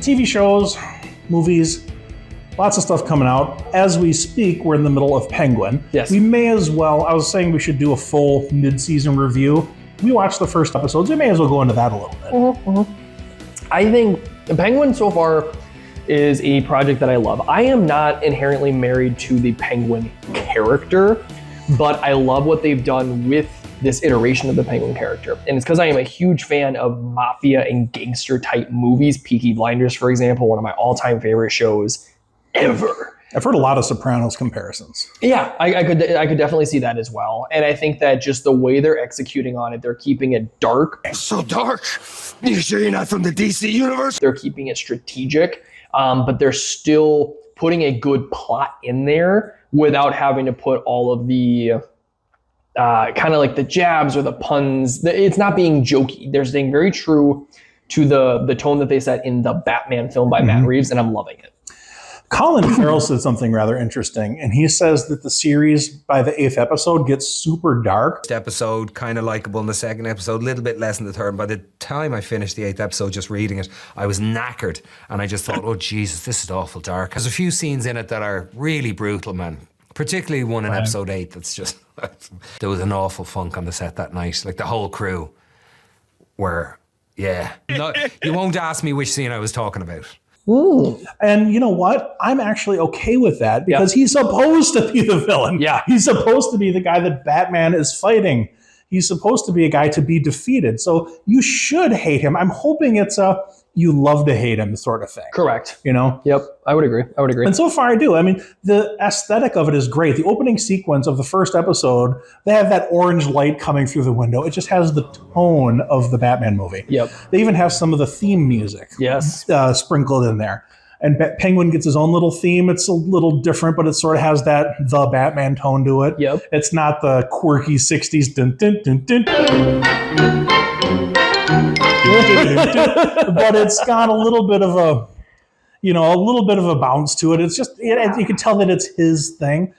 TV shows, movies, lots of stuff coming out. As we speak, we're in the middle of Penguin. Yes. We may as well, I was saying we should do a full mid-season review. We watched the first episodes. We may as well go into that a little bit. I think Penguin so far is a project that I love. I am not inherently married to the Penguin character, but I love what they've done with this iteration of the Penguin character. And it's because I am a huge fan of mafia and gangster type movies. Peaky Blinders, for example, one of my all-time favorite shows ever. I've heard a lot of Sopranos comparisons. Yeah, I could definitely see that as well. And I think that just the way they're executing on it, they're keeping it dark. It's so dark. You sure you're not from the DC universe? They're keeping it strategic, but they're still putting a good plot in there without having to put all of the kind of like the jabs or the puns. It's not being jokey. They're staying very true to the tone that they set in the Batman film by Matt Reeves, and I'm loving it. Colin Farrell said something rather interesting, and he says that the series by the 8th episode gets super dark. First episode, kind of likable in the second episode, a little bit less in the third. By the time I finished the 8th episode, just reading it, I was knackered, and I just thought, oh Jesus, this is awful dark. There's a few scenes in it that are really brutal, man. Particularly one in episode 8 that's just, there was an awful funk on the set that night. Like the whole crew were, yeah. No, you won't ask me which scene I was talking about. Ooh. And you know what? I'm actually okay with that because he's supposed to be the villain. Yeah. He's supposed to be the guy that Batman is fighting. He's supposed to be a guy to be defeated. So you should hate him. I'm hoping it's a you love to hate him sort of thing. Correct. You know? Yep. I would agree. And so far I do. I mean, the aesthetic of it is great. The opening sequence of the first episode, they have that orange light coming through the window. It just has the tone of the Batman movie. Yep. They even have some of the theme music sprinkled in there. And Penguin gets his own little theme. It's a little different, but it sort of has that the Batman tone to it. Yep. It's not the quirky 60s dun dun dun dun. But it's got a little bit of a bounce to it. It's just, you can tell that it's his thing.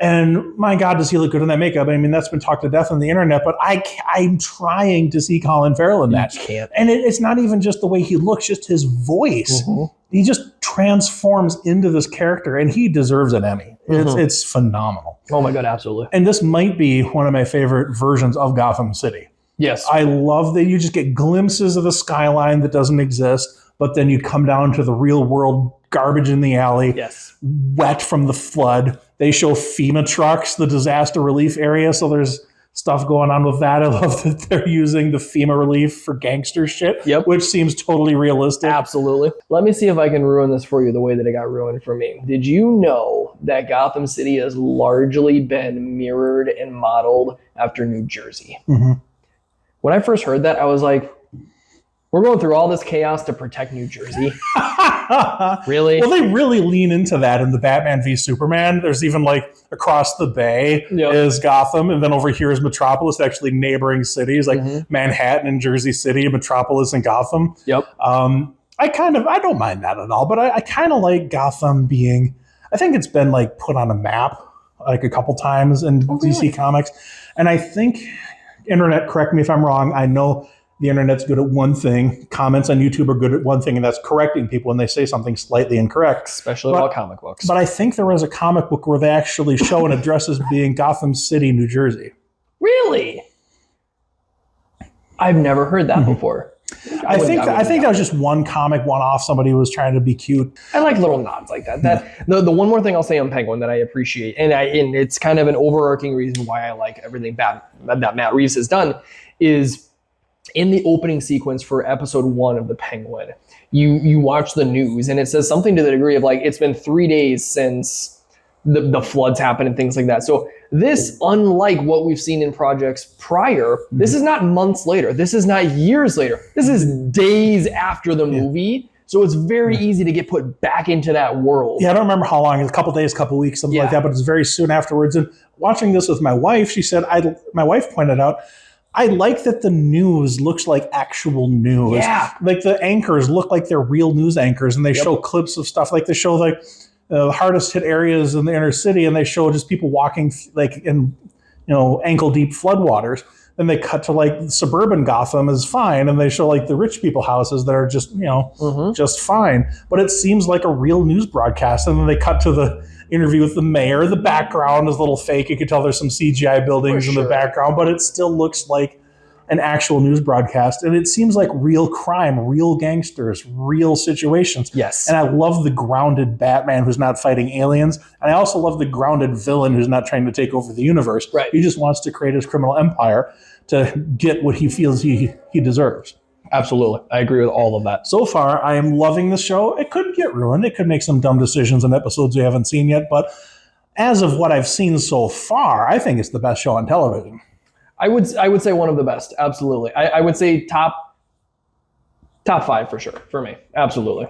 And my God, does he look good in that makeup? I mean, that's been talked to death on the internet, but I'm trying to see Colin Farrell in that. You can't. And it's not even just the way he looks, just his voice. He just transforms into this character, and he deserves an Emmy. It's phenomenal. Oh my God, absolutely. And this might be one of my favorite versions of Gotham City. Yes. I love that you just get glimpses of the skyline that doesn't exist, but then you come down to the real world garbage in the alley, wet from the flood. They show FEMA trucks, the disaster relief area, so there's stuff going on with that. I love that they're using the FEMA relief for gangster shit, which seems totally realistic. Absolutely. Let me see if I can ruin this for you the way that it got ruined for me. Did you know that Gotham City has largely been mirrored and modeled after New Jersey? When I first heard that, I was like, we're going through all this chaos to protect New Jersey? Really? Well, they really lean into that in the Batman v Superman. There's even like across the bay is Gotham, and then over here is Metropolis, actually neighboring cities like Manhattan and Jersey City, Metropolis and Gotham. I don't mind that at all, but I kind of like Gotham being, I think it's been like put on a map like a couple times in DC Comics. And I think, internet, correct me if I'm wrong, I know the internet's good at one thing. Comments on YouTube are good at one thing, and that's correcting people when they say something slightly incorrect. Especially about comic books. But I think there was a comic book where they actually show and address as being Gotham City, New Jersey. Really? I've never heard that before. I think that was just one comic, one-off. Somebody was trying to be cute. I like little nods like that. The one more thing I'll say on Penguin that I appreciate, and it's kind of an overarching reason why I like everything that Matt Reeves has done, is in the opening sequence for episode 1 of the Penguin, you watch the news, and it says something to the degree of like, it's been 3 days since the floods happened and things like that. So this, unlike what we've seen in projects prior, this is not months later. This is not years later. This is days after the movie. So it's very easy to get put back into that world. Yeah, I don't remember how long. It's a couple days, couple weeks, something like that, but it's very soon afterwards. And watching this with my wife, she said, my wife pointed out, I like that the news looks like actual news. Yeah. Like the anchors look like they're real news anchors, and they show clips of stuff. Like they show like the hardest hit areas in the inner city, and they show just people walking like in ankle deep floodwaters. then they cut to like suburban Gotham is fine, and they show like the rich people houses that are just, just fine. But it seems like a real news broadcast. And then they cut to the interview with the mayor. The background is a little fake. You can tell there's some CGI buildings in the background, but it still looks like an actual news broadcast. And it seems like real crime, real gangsters, real situations. Yes. And I love the grounded Batman who's not fighting aliens. And I also love the grounded villain who's not trying to take over the universe. Right. He just wants to create his criminal empire to get what he feels he deserves. Absolutely. I agree with all of that. So far, I am loving the show. It could get ruined. It could make some dumb decisions in episodes we haven't seen yet. But as of what I've seen so far, I think it's the best show on television. I would say one of the best. Absolutely. I would say top 5 for sure for me. Absolutely.